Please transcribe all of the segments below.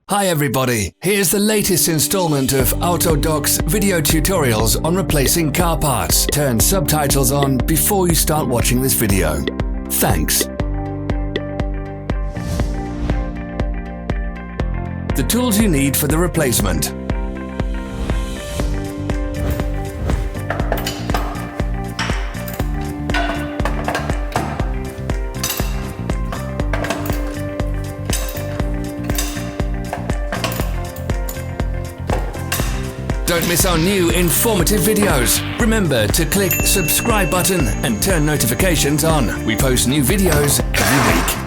Hi everybody, here's the latest installment of Autodoc's video tutorials on replacing car parts. Turn subtitles on before you start watching this video. Thanks. The tools you need for the replacement. Don't miss our new informative videos. Remember to click subscribe button and turn notifications on. We post new videos every week.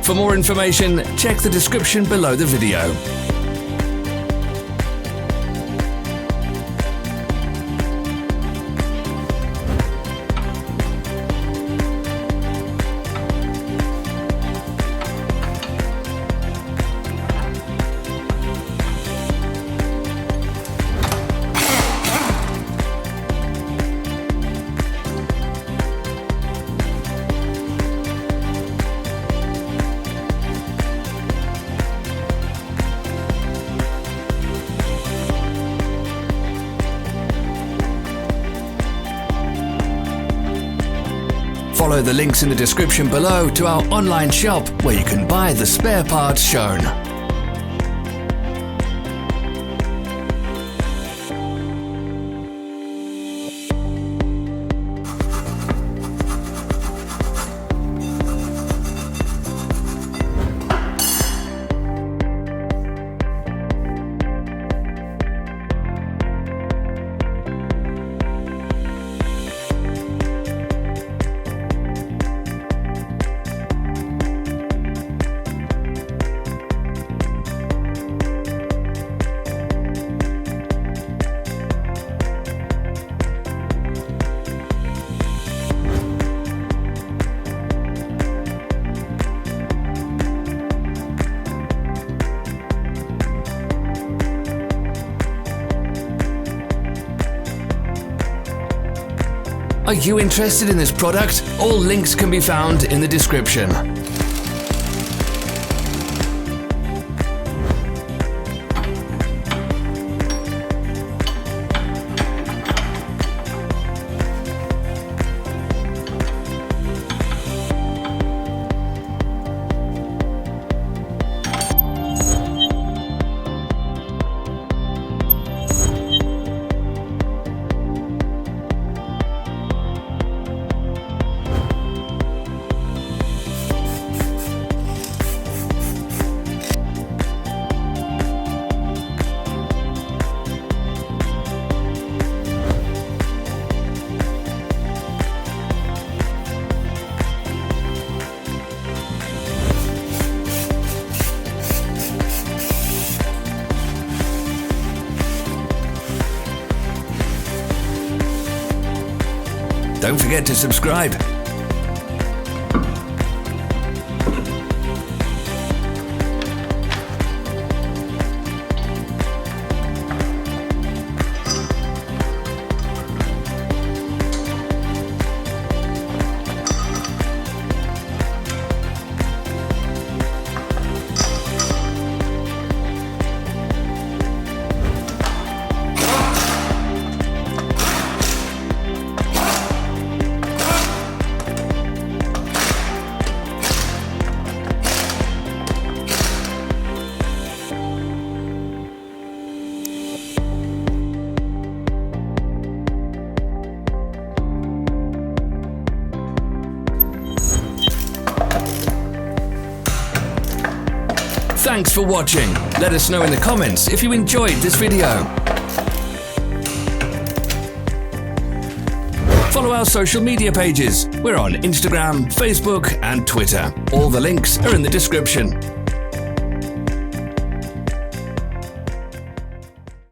For more information, check the description below the video. Follow the links in the description below to our online shop where you can buy the spare parts shown. Are you interested in this product? All links can be found in the description. Don't forget to subscribe. Thanks for watching. Let us know in the comments if you enjoyed this video. Follow our social media pages. We're on Instagram, Facebook, and Twitter. All the links are in the description.